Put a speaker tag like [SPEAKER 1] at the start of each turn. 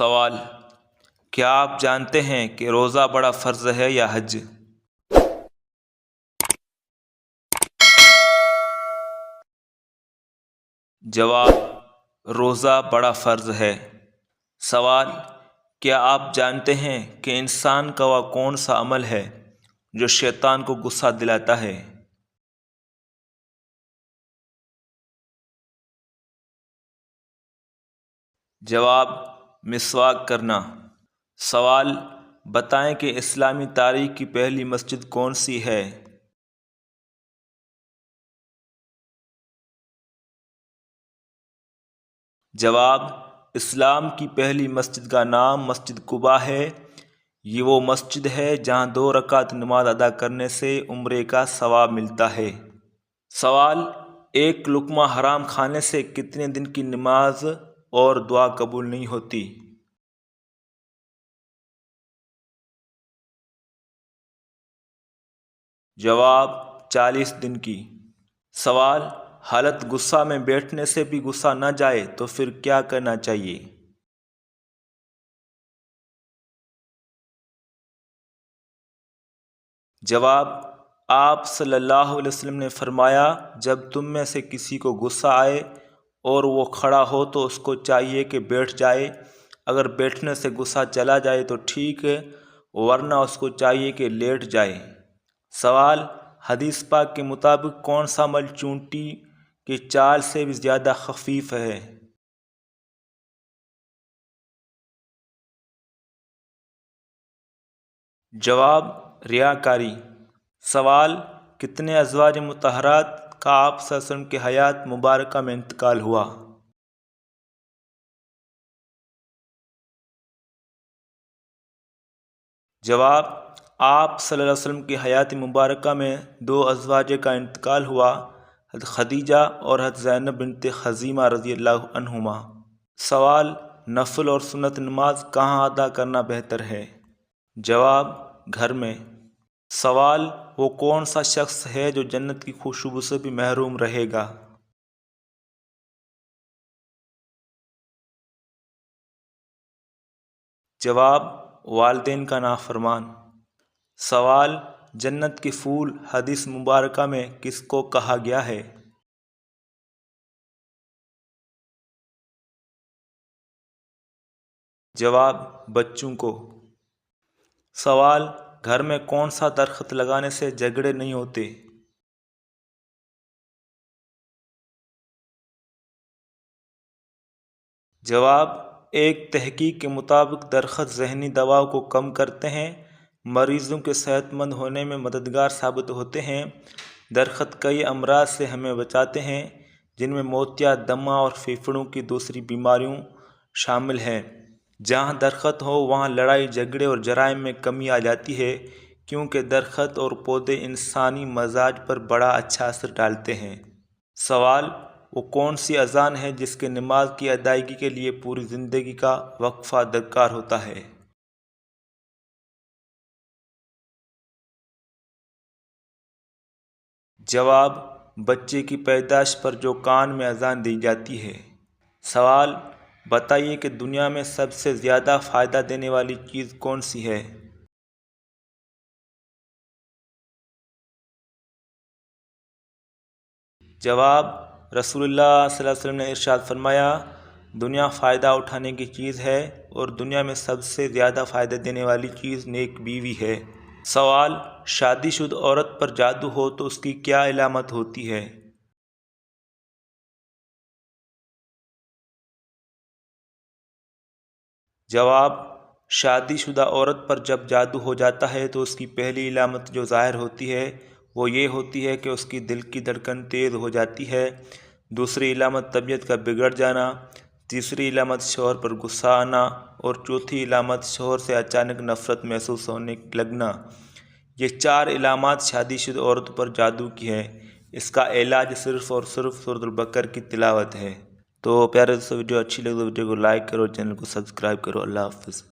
[SPEAKER 1] سوال: کیا آپ جانتے ہیں کہ روزہ بڑا فرض ہے یا حج؟ جواب: روزہ بڑا فرض ہے۔ سوال: کیا آپ جانتے ہیں کہ انسان کا وہ کون سا عمل ہے جو شیطان کو غصہ دلاتا ہے؟ جواب: مسواک کرنا۔ سوال: بتائیں کہ اسلامی تاریخ کی پہلی مسجد کون سی ہے؟ جواب: اسلام کی پہلی مسجد کا نام مسجد قباء ہے۔ یہ وہ مسجد ہے جہاں 2 رکعت نماز ادا کرنے سے عمرے کا ثواب ملتا ہے۔ سوال: ایک لقمہ حرام کھانے سے کتنے دن کی نماز اور دعا قبول نہیں ہوتی؟ جواب: 40 دن کی۔ سوال: حالت غصہ میں بیٹھنے سے بھی غصہ نہ جائے تو پھر کیا کرنا چاہیے؟ جواب: آپ صلی اللہ علیہ وسلم نے فرمایا، جب تم میں سے کسی کو غصہ آئے اور وہ کھڑا ہو تو اس کو چاہیے کہ بیٹھ جائے۔ اگر بیٹھنے سے غصہ چلا جائے تو ٹھیک ہے، ورنہ اس کو چاہیے کہ لیٹ جائے۔ سوال: حدیث پاک کے مطابق کون سا عمل چونٹی کی چال سے بھی زیادہ خفیف ہے؟ جواب: ریاکاری۔ سوال: کتنے ازواج مطہرات کا آپ صلی اللہ علیہ وسلم کی حیات مبارکہ میں انتقال ہوا؟ جواب: آپ صلی اللہ علیہ وسلم کی حیات مبارکہ میں 2 ازواج کا انتقال ہوا، حضرت خدیجہ اور حضرت زینب بنت خزیمہ رضی اللہ عنہما۔ سوال: نفل اور سنت نماز کہاں ادا کرنا بہتر ہے؟ جواب: گھر میں۔ سوال: وہ کون سا شخص ہے جو جنت کی خوشبو سے بھی محروم رہے گا؟ جواب: والدین کا نافرمان۔ سوال: جنت کے پھول حدیث مبارکہ میں کس کو کہا گیا ہے؟ جواب: بچوں کو۔ سوال: گھر میں کون سا درخت لگانے سے جھگڑے نہیں ہوتے؟ جواب: ایک تحقیق کے مطابق درخت ذہنی دباؤ کو کم کرتے ہیں، مریضوں کے صحت مند ہونے میں مددگار ثابت ہوتے ہیں۔ درخت کئی امراض سے ہمیں بچاتے ہیں، جن میں موتیا، دمہ اور پھیپھڑوں کی دوسری بیماریوں شامل ہیں۔ جہاں درخت ہو وہاں لڑائی جھگڑے اور جرائم میں کمی آ جاتی ہے، کیونکہ درخت اور پودے انسانی مزاج پر بڑا اچھا اثر ڈالتے ہیں۔ سوال: وہ کون سی اذان ہے جس کے نماز کی ادائیگی کے لیے پوری زندگی کا وقفہ درکار ہوتا ہے؟ جواب: بچے کی پیدائش پر جو کان میں اذان دی جاتی ہے۔ سوال: بتائیے کہ دنیا میں سب سے زیادہ فائدہ دینے والی چیز کون سی ہے؟ جواب: رسول اللہ صلی اللہ علیہ وسلم نے ارشاد فرمایا، دنیا فائدہ اٹھانے کی چیز ہے اور دنیا میں سب سے زیادہ فائدہ دینے والی چیز نیک بیوی ہے۔ سوال: شادی شدہ عورت پر جادو ہو تو اس کی کیا علامت ہوتی ہے؟ جواب: شادی شدہ عورت پر جب جادو ہو جاتا ہے تو اس کی پہلی علامت جو ظاہر ہوتی ہے وہ یہ ہوتی ہے کہ اس کی دل کی دھڑکن تیز ہو جاتی ہے۔ دوسری علامت طبیعت کا بگڑ جانا، تیسری علامت شوہر پر غصہ آنا اور چوتھی علامت شوہر سے اچانک نفرت محسوس ہونے لگنا۔ یہ 4 علامات شادی شدہ عورت پر جادو کی ہیں۔ اس کا علاج صرف اور صرف سورۃ البقرہ کی تلاوت ہے۔ تو پیارے دوستو، ویڈیو اچھی لگے تو ویڈیو کو لائک کرو، چینل کو سبسکرائب کرو۔ اللہ حافظ۔